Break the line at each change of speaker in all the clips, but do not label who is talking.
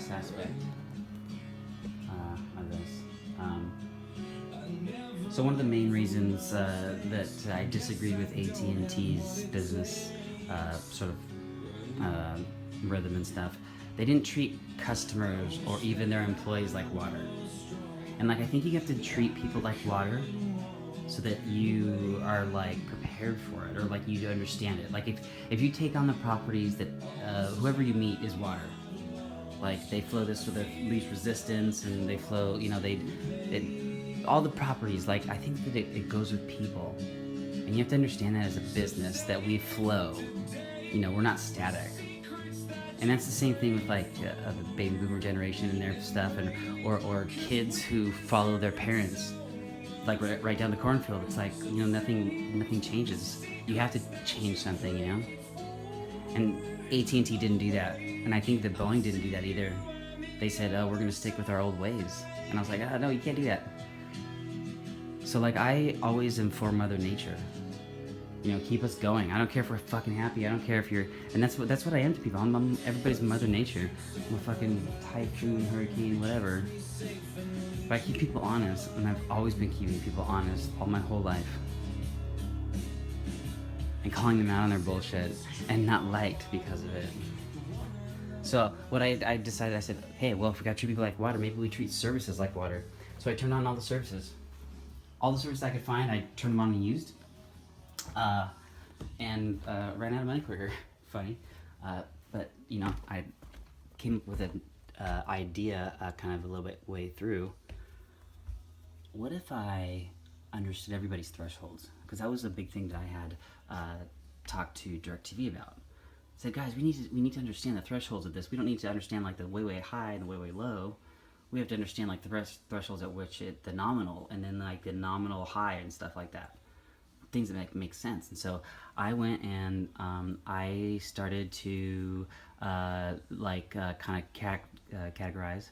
business aspect of this. So one of the main reasons that I disagree with AT&T's business sort of rhythm and stuff, they didn't treat customers or even their employees like water. And like I think you have to treat people like water so that you are like prepared for it, or like you understand it. Like if you take on the properties that whoever you meet is water, like they flow this with the least resistance, and they flow, all the properties. Like I think that it goes with people, and you have to understand that as a business that we flow. We're not static. And that's the same thing with like the baby boomer generation and their stuff, and or kids who follow their parents, like right down the cornfield. It's like nothing changes. You have to change something, And AT&T didn't do that, and I think that Boeing didn't do that either. They said, "Oh, we're gonna stick with our old ways," and I was like, "Oh no, you can't do that." So like I always am for Mother Nature. Keep us going. I don't care if we're fucking happy. I don't care if you're, and that's what I am to people. I'm everybody's Mother Nature. I'm a fucking typhoon, hurricane, whatever. But I keep people honest, and I've always been keeping people honest all my whole life, and calling them out on their bullshit, and not liked because of it. So what I decided, I said, hey, well, if we gotta treat people like water, maybe we treat services like water. So I turned on all the services. All the services I could find, I turned them on and used. And ran out of money quicker. Funny. But, I came up with an idea kind of a little bit way through. What if I understood everybody's thresholds? Because that was a big thing that I had talked to DirecTV about. I said, guys, we need to understand the thresholds of this. We don't need to understand like the way high and the way low. We have to understand like the thresholds at which the nominal, and then like the nominal high and stuff like that. Things that make sense. And so I went and I started to kind of categorize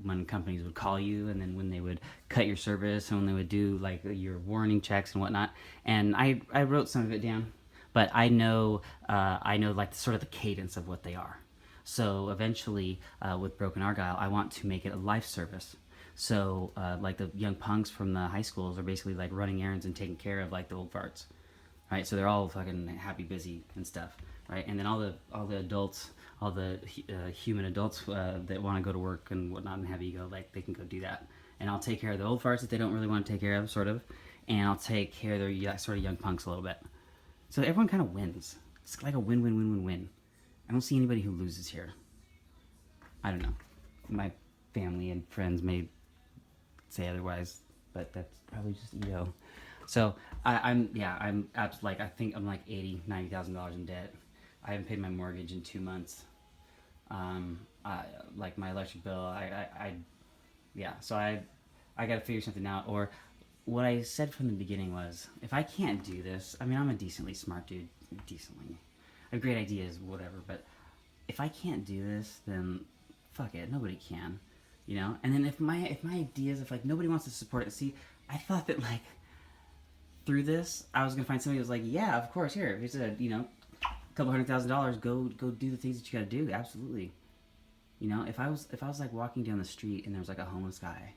when companies would call you, and then when they would cut your service, and when they would do like your warning checks and whatnot. And I wrote some of it down, but I know like sort of the cadence of what they are. So eventually with brokenArgyle, I want to make it a life service. So like the young punks from the high schools are basically like running errands and taking care of like the old farts, right? So they're all fucking happy, busy and stuff, right? And then all the adults, all the human adults that want to go to work and whatnot and have ego, like they can go do that. And I'll take care of the old farts that they don't really want to take care of, sort of, and I'll take care of their sort of young punks a little bit. So everyone kind of wins. It's like a win-win-win-win-win. I don't see anybody who loses here. I don't know. My family and friends may say otherwise, but that's probably just ego. So I'm like I think I'm like $80,000-$90,000 in debt. I haven't paid my mortgage in 2 months. Like my electric bill, so I got to figure something out. Or what I said from the beginning was, if I can't do this, I mean, I'm a decently smart dude, I have great ideas, whatever, but if I can't do this, then fuck it, nobody can. And then if my ideas, if like nobody wants to support it, see, I thought that like through this I was gonna find somebody who was like, yeah, of course, here's a couple $100,000, go do the things that you gotta do, absolutely. If I was like walking down the street and there was like a homeless guy,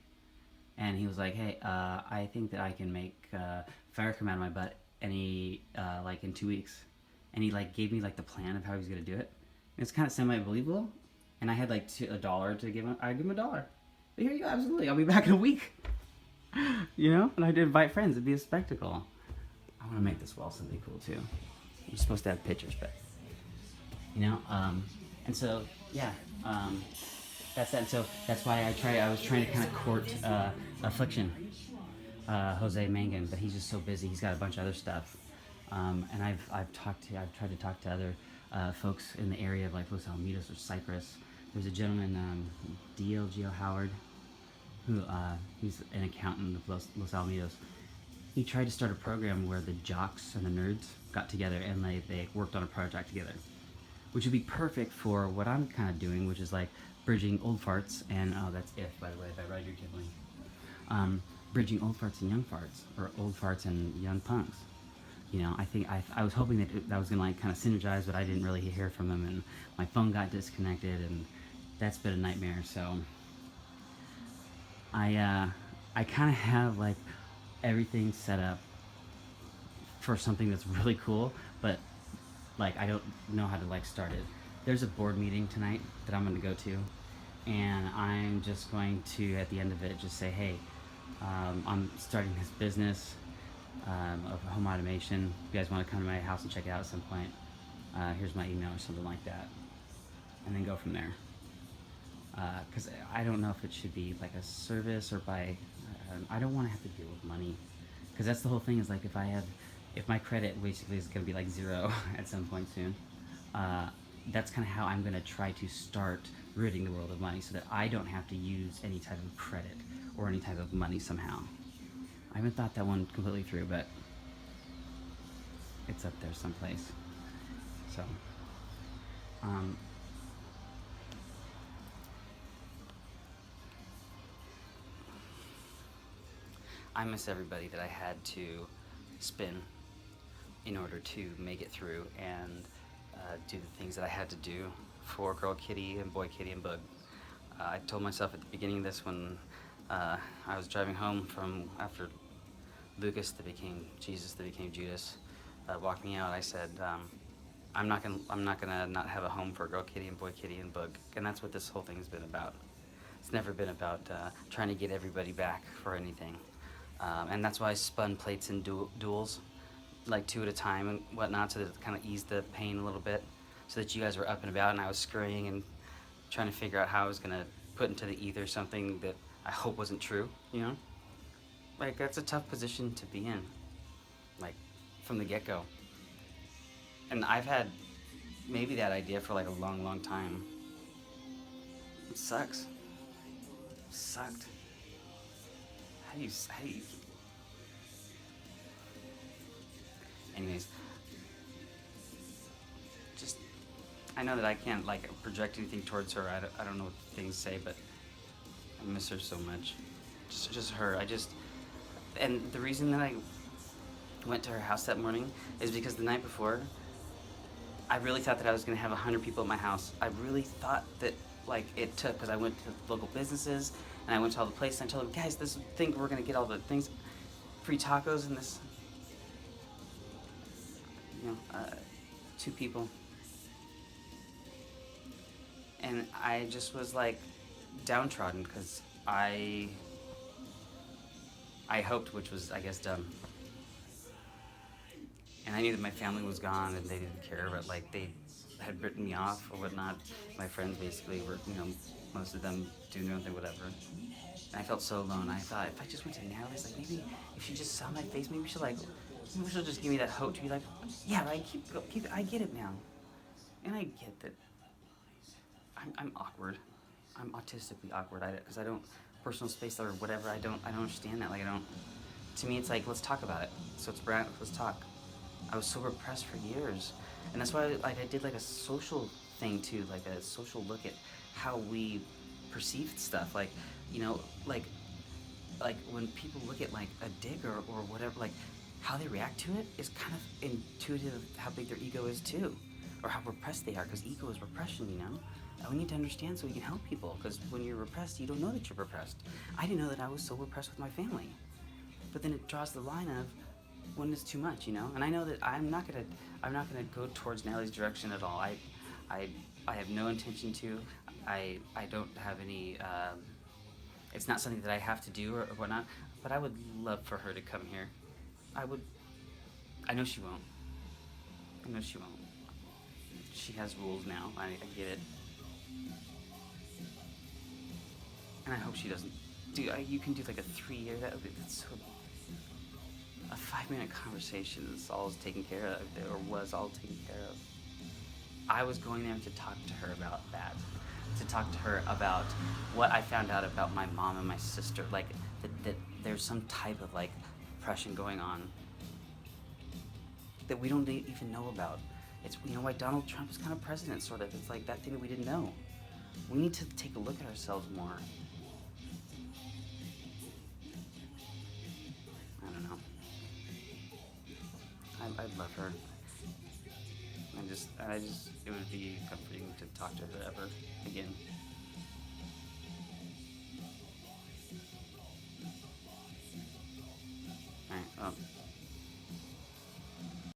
and he was like, hey, I think that I can make fire come out of my butt, and he like in 2 weeks, and he like gave me like the plan of how he was gonna do it. And it's kind of semi-believable. And I had like $1 to give him. I'd give him $1. But here you go, absolutely. I'll be back in a week. And I'd invite friends. It'd be a spectacle. I want to make this wall something cool too. You're supposed to have pictures, but and so yeah, that's that. And so that's why I was trying to kind of court Affliction, Jose Mangan, but he's just so busy. He's got a bunch of other stuff. And I've tried to talk to other folks in the area of like Los Alamitos or Cypress. There's a gentleman, D.L.G.O. Howard, who he's an accountant of Los Alamitos. He tried to start a program where the jocks and the nerds got together and they worked on a project together, which would be perfect for what I'm kind of doing, which is like bridging old farts and that's If, by the way, by Rudyard Kipling. Bridging old farts and young farts, or old farts and young punks. I think I was hoping that was gonna like kind of synergize, but I didn't really hear from them, and my phone got disconnected, and that's been a nightmare. So I kind of have like everything set up for something that's really cool, but like I don't know how to like start it. There's a board meeting tonight that I'm going to go to, and I'm just going to at the end of it just say, hey, I'm starting this business of home automation. If you guys want to come to my house and check it out at some point, here's my email or something like that, and then go from there. Because I don't know if it should be like a service or by. I don't want to have to deal with money, because that's the whole thing. Is like if my credit basically is going to be like zero at some point soon. That's kind of how I'm going to try to start ridding the world of money, so that I don't have to use any type of credit or any type of money somehow. I haven't thought that one completely through, but it's up there someplace. So, I miss everybody that I had to spin in order to make it through and do the things that I had to do for Girl Kitty and Boy Kitty and Bug. I told myself at the beginning of this when I was driving home from after Lucas that became Jesus that became Judas walked me out. I said, I'm not gonna not have a home for Girl Kitty and Boy Kitty and Bug, and that's what this whole thing has been about. It's never been about trying to get everybody back for anything, and that's why I spun plates in duels, like 2 at a time and whatnot, to kind of ease the pain a little bit, so that you guys were up and about and I was scurrying and trying to figure out how I was gonna put into the ether something that I hope wasn't true, you know? Like, that's a tough position to be in, like, from the get-go. And I've had maybe that idea for like a long, long time. It sucks. It sucked. How do you... Anyways, just, I know that I can't like project anything towards her. I don't know what things say, but I miss her so much. Just her. And the reason that I went to her house that morning is because the night before, I really thought that I was gonna have 100 people at my house. I really thought that like it took, because I went to local businesses and I went to all the places and I told them, guys, this thing, we're gonna get all the things, free tacos and this, 2 people. And I just was like downtrodden because I hoped, which was I guess dumb. And I knew that my family was gone and they didn't care, but like they had written me off or whatnot. My friends basically were, most of them doing their own thing, whatever. And I felt so alone. I thought if I just went to Natalie's, like maybe if she just saw my face, maybe she'll just give me that hope to be like, yeah, right, keep I get it now. And I get that I'm awkward. I'm autistically awkward. Because I don't, personal space or whatever, I don't understand that. Like to me it's like, let's talk about it. So it's Brad, let's talk. I was so repressed for years. And that's why I did like a social thing too, like a social look at how we perceive stuff. Like, like when people look at like a dick or whatever, like how they react to it is kind of intuitive how big their ego is too, or how repressed they are, because ego is repression, And we need to understand so we can help people, because when you're repressed, you don't know that you're repressed. I didn't know that I was so repressed with my family. But then it draws the line of when it's too much, And I know that I'm not gonna go towards Natalie's direction at all. I have no intention to. I don't have any. It's not something that I have to do or whatnot. But I would love for her to come here. I would. I know she won't. She has rules now. I get it. And I hope she doesn't. You can do like a 3-year. That's so. A 5-minute conversation is all taken care of, or was all taken care of. I was going there to talk to her about that. To talk to her about what I found out about my mom and my sister. Like, that there's some type of, like, oppression going on that we don't even know about. It's, why Donald Trump is kind of president, sort of. It's like that thing that we didn't know. We need to take a look at ourselves more. I don't know. I love her. I just, it would be comforting to talk to her ever again.